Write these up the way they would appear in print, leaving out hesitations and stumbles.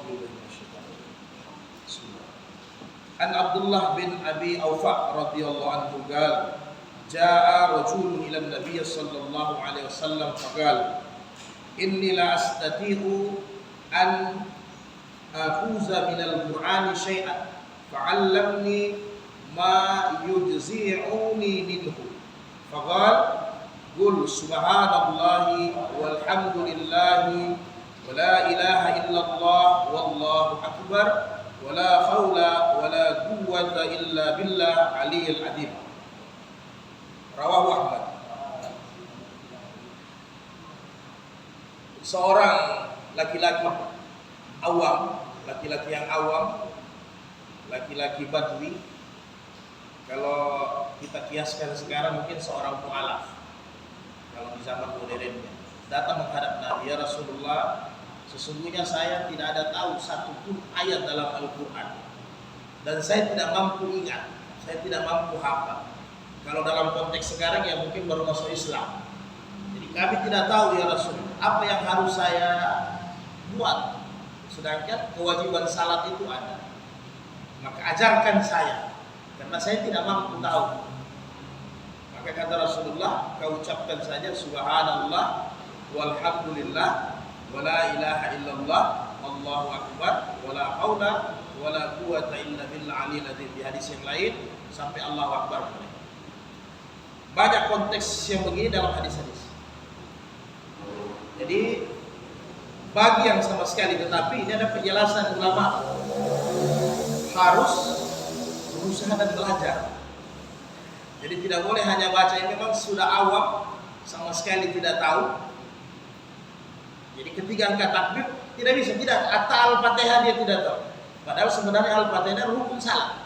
billahi minasyaitonir rajim. Bismillah. An Abdullah bin Abi Aufa radhiyallahu anhu qala jaa rajulun ila an-nabiy sallallahu alaihi wasallam faqala inni la astati'u an afuza min al-Qur'ani syai'an fa'allamni ma yujzi'uni minhu faqala qul subhanallahi walhamdulillahi wa la ilaha illallah wallahu akbar wa la haula wa la quwwata illa billah aliyyil azim. Rawahu Ahmad. Seorang laki-laki awam, laki-laki yang awam, laki-laki badui, kalau kita kiaskan sekarang mungkin seorang mu'alaf kalau di zaman modernnya, datang menghadap Nabi, ya Rasulullah, sesungguhnya saya tidak ada tahu satu pun ayat dalam Al-Quran dan saya tidak mampu ingat, saya tidak mampu hafal. Kalau dalam konteks sekarang ya mungkin baru masuk Islam. Jadi kami tidak tahu ya Rasul, apa yang harus saya buat, sedangkan kewajiban salat itu ada. Maka ajarkan saya, karena saya tidak mampu tahu. Maka kata Rasulullah, kau ucapkan saja subhanallah walhamdulillah wa la ilaha illallah wallahu akbar wa la haula wa la quwwata illa billah aliyyil azim. Di hadis yang lain sampai Allahu akbar. Banyak konteks yang begini dalam hadis-hadis. Jadi bagi yang sama sekali, tetapi ini ada penjelasan ulama, harus berusaha dan belajar. Jadi tidak boleh hanya baca yang memang sudah awam, sama sekali tidak tahu. Jadi ketika angkat takbir tidak bisa, tidak, kata Al-Fatihah dia tidak tahu. Padahal sebenarnya Al-Fatihah rukun salat.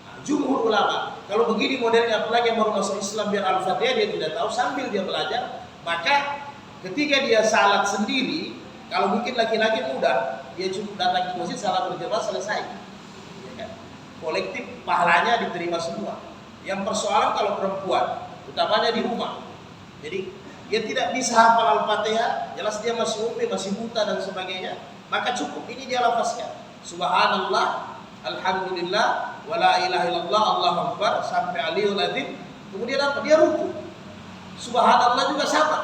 Nah, jumhur ulama, kalau begini modelnya, apalagi yang baru masuk Islam, biar Al-Fatihah dia tidak tahu sambil dia belajar, maka ketika dia salat sendiri, kalau mungkin laki-laki muda, dia cukup datang ke masjid, salat berjamaah, selesai. Ya kan? Kolektif pahalanya diterima semua. Yang persoalan kalau perempuan, utamanya di rumah, jadi dia tidak bisa hafal Al-Fatihah, jelas dia masih ummi, masih buta dan sebagainya, maka cukup ini dia lafazkan subhanallah, alhamdulillah, wa la ilaha illallah, Allahu akbar sampai aliyul azim. Kemudian apa? Dia ruku. Subhanallah juga sama.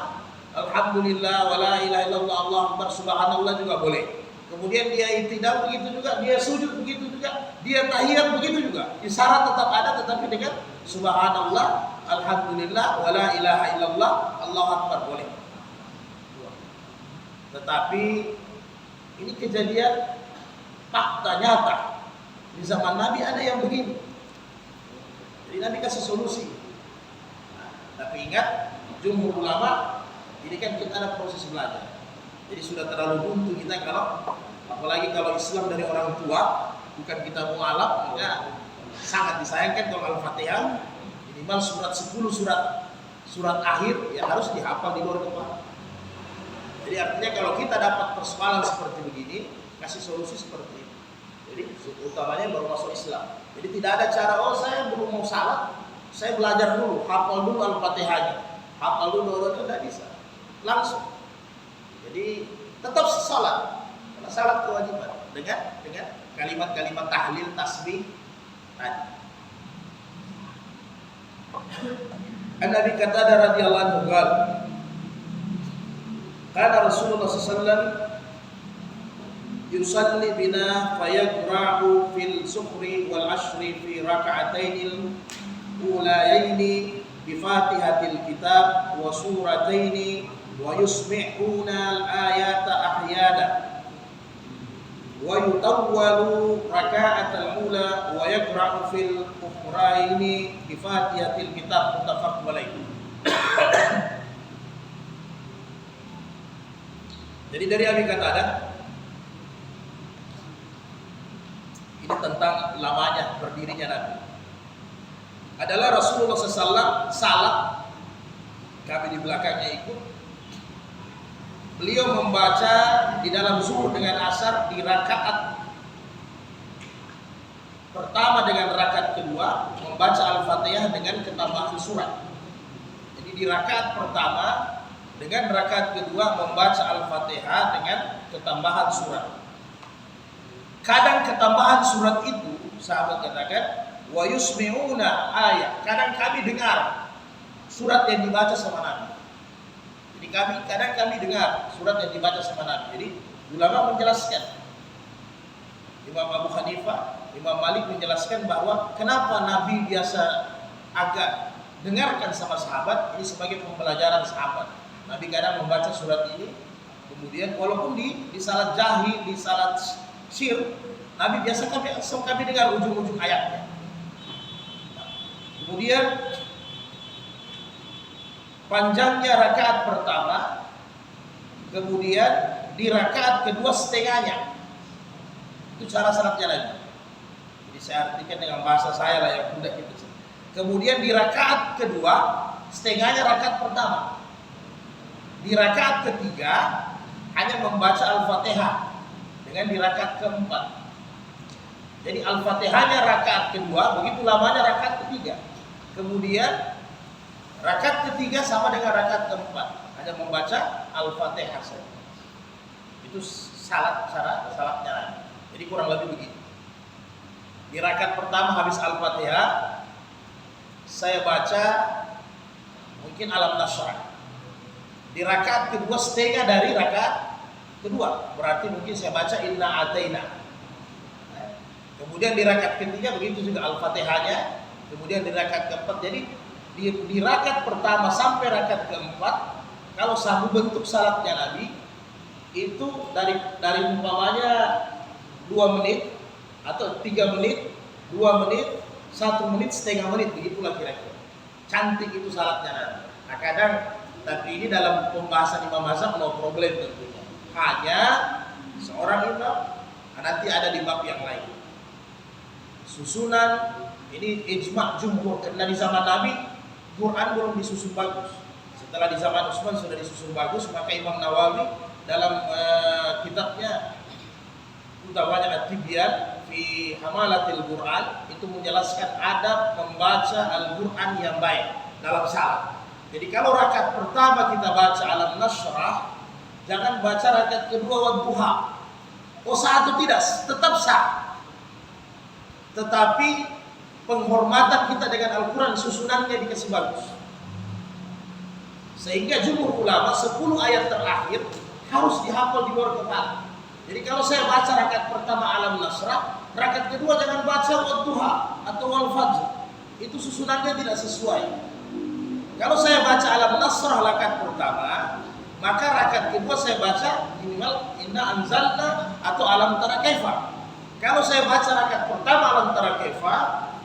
Alhamdulillah, wa la ilaha illallah, Allahu akbar, subhanallah juga boleh. Kemudian dia i'tidal begitu juga, dia sujud begitu juga, dia tahiyat begitu juga. Isyarat tetap ada, tetapi dengan subhanallah, alhamdulillah, wa la ilaha illallah, Allahu akbar boleh. Tetapi ini kejadian fakta nyata. Di zaman Nabi ada yang begini. Jadi Nabi kasih solusi. Nah, tapi ingat, jumhur ulama, ini kan kita ada proses belajar. Jadi sudah terlalu buntu kita kalau, apalagi kalau Islam dari orang tua, bukan kita mu'alaf, maka sangat disayangkan kalau Al-Fatihah minimal surat 10 surat akhir ya harus dihafal di luar kepala. Jadi artinya kalau kita dapat persoalan seperti begini, kasih solusi seperti ini. Jadi utamanya baru masuk Islam. Jadi tidak ada cara, oh saya belum mau salat, saya belajar dulu, hafal dulu Al-Fatihahnya, hafal dulu, itu tidak bisa. Langsung. Jadi tetap salat, karena salat kewajiban dengan kalimat-kalimat tahlil, tasbih tadi. An-Nabi Qatadah radhiyallahu anhu qala kana Rasulullah sallallahu alaihi wasallam yusalli bina fayaqra'u fil suhri wal ashri fi raka'atainil ulayaini bi Fatihatil kitab wa surataini wa yusmi'una al-ayata ahyana wa yutawwalu raka'atal ula wa yaqra'u fil ukhraini bi Fatihatil kitab muttafaqun alaih. Jadi dari Abi Qatadah ini tentang lamanya berdirinya Nabi. Adalah Rasulullah SAW salat, kami di belakangnya ikut. Beliau membaca di dalam zuhur dengan asar di rakaat pertama dengan rakaat kedua membaca Al-Fatihah dengan ketambahan surat. Jadi di rakaat pertama dengan rakaat kedua membaca Al-Fatihah dengan ketambahan surat. Kadang ketambahan surat itu, sahabat katakan, wa yusmi'una ayat. Kadang kami dengar surat yang dibaca sama Nabi. Jadi kadang kami dengar surat yang dibaca sama Nabi. Jadi ulama menjelaskan, Imam Abu Hanifah, Imam Malik menjelaskan bahwa kenapa Nabi biasa agak dengarkan sama sahabat, ini sebagai pembelajaran sahabat. Nabi kadang membaca surat ini, kemudian walaupun di salat jahri, di salat syir, Nabi biasa kami dengar ujung-ujung ayatnya. Kemudian panjangnya rakaat pertama, kemudian di rakaat kedua setengahnya. Itu cara salatnya Nabi. Jadi saya artikan dengan bahasa saya lah yang mudah gitu. Kemudian di rakaat kedua setengahnya rakaat pertama. Di rakaat ketiga hanya membaca Al-Fatihah dengan di rakaat keempat. Jadi Al-Fatihahnya rakaat kedua, begitu lamanya rakaat ketiga. Kemudian rakaat ketiga sama dengan rakaat keempat, hanya membaca Al-Fatihah saja. Itu salatnya. Jadi kurang lebih begitu. Di rakaat pertama habis Al-Fatihah, saya baca mungkin Alam Nasrah. Di rakaat kedua setengah dari rakaat kedua, berarti mungkin saya baca Inna Ataina. Kemudian di rakaat ketiga begitu juga Al-Fatihahnya. Kemudian di rakaat keempat, jadi di rakaat pertama sampai rakaat keempat, kalau sambung bentuk salatnya Nabi itu dari umpamanya 2 menit atau 3 menit, 2 menit, 1 menit, setengah menit, begitulah kira-kira. Cantik itu salatnya Nabi. Nah kadang, tapi ini dalam pembahasan Imam Mazhab no problem tentunya. Hanya seorang imam, nanti ada di bab yang lain. Susunan ini ijma' jumhur, karena di zaman Nabi Quran belum disusun bagus. Setelah di zaman Utsman sudah disusun bagus, maka Imam Nawawi dalam kitabnya utamanya At-Tibyan fi Hamalatil Quran itu menjelaskan adab membaca Al-Quran yang baik dalam salat. Jadi kalau rakaat pertama kita baca Alam Nasrah, jangan baca rakaat kedua Wadduha. Oh sah atau tidak? Tetap sah. Tetapi penghormatan kita dengan Al-Quran susunannya dikasih bagus. Sehingga jumhur ulama 10 ayat terakhir harus dihafal di luar kepala. Jadi kalau saya baca rakaat pertama Alam Nasrah, rakaat kedua jangan baca Wadduha atau Wal-Fajr. Itu susunannya tidak sesuai. Kalau saya baca Alam Nasrah rakaat pertama, maka rakaat kedua saya baca minimal Inna Anzalna atau Alam Tara Kaifa. Kalau saya baca rakaat pertama Alam Tara Kaifa,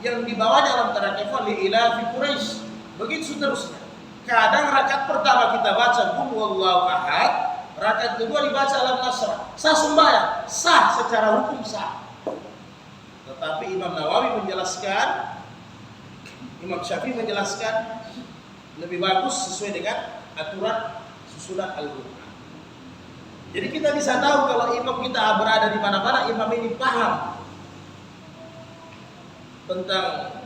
yang di bawahnya Alam Tara Kaifa li ilafi Quraisy. Begitu seterusnya. Kadang rakaat pertama kita baca Qul Huwallahu Ahad, rakaat kedua dibaca Alam Nasrah. Sah sembahyang, sah secara hukum sah. Tetapi Imam Nawawi menjelaskan, Imam Syafi'i menjelaskan lebih bagus sesuai dengan aturan susunan Al-Quran. Jadi kita bisa tahu kalau imam kita berada di mana-mana, imam ini paham tentang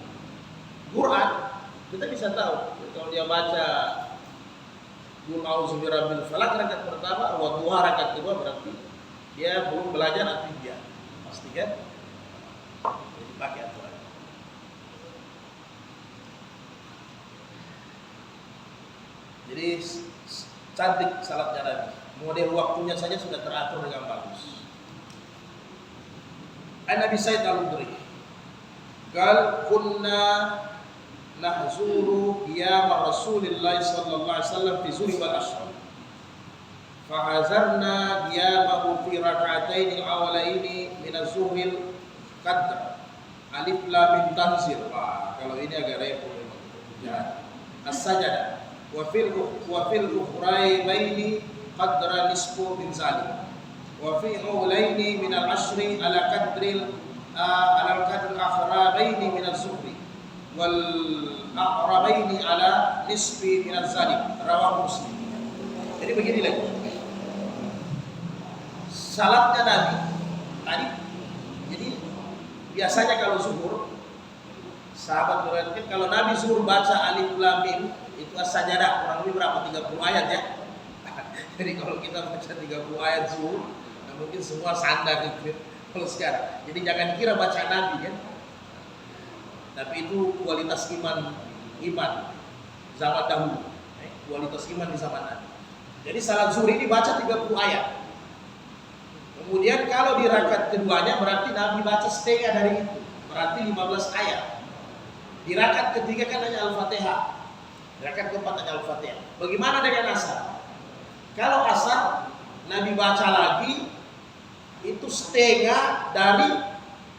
Quran, kita bisa tahu. Kalau dia baca Qul a'udzu birabbil falaq rakaat pertama, wa duha rakaat kedua, berarti dia belum belajar At-Tibyan. Pasti kan? Jadi pakai aturan. Jadi cantik salatnya Nabi. Model waktunya saja sudah teratur dengan bagus. An-Nabi Said Al-Khudri qal kunna nahzuru qiyam Rasulillah sallallahu alaihi wasallam fi zuhri wal ashr. Fahazarna qiyamahu fi rak'atayn al-awwalaini min az-zuhri qadr alif lam mim tanzil. Wah, kalau ini agak repot ya. As-sajadah wa fil ukhrayaini qadra nisfu min zalim wa fi ulaini min al-ashri ala qadril akhrabaini min az-zuhri wal aqrabaini ala nisfi min az-zalim, rawahu Muslim. Jadi begini lagi salatnya Nabi tadi. Jadi biasanya kalau zuhur, sahabat meriwayatkan kalau Nabi zuhur baca alif lam mim itu as-sajadah, kurang lebih berapa? 30 ayat ya. Jadi kalau kita baca 30 ayat zuhur, mungkin semua sandar gitu. kalau sekarang. Jadi jangan kira baca Nabi kan. Tapi itu kualitas iman zaman dahulu. Kualitas iman di zaman Nabi. Jadi salat zuhur ini baca 30 ayat. Kemudian kalau di rakaat keduanya berarti Nabi baca setengah dari itu. Berarti 15 ayat. Di rakaat ketiga kan hanya Al-Fatihah. Di rakaat keempat hanya Al-Fatihah. Bagaimana dengan asar? Kalau asar Nabi baca lagi itu setengah dari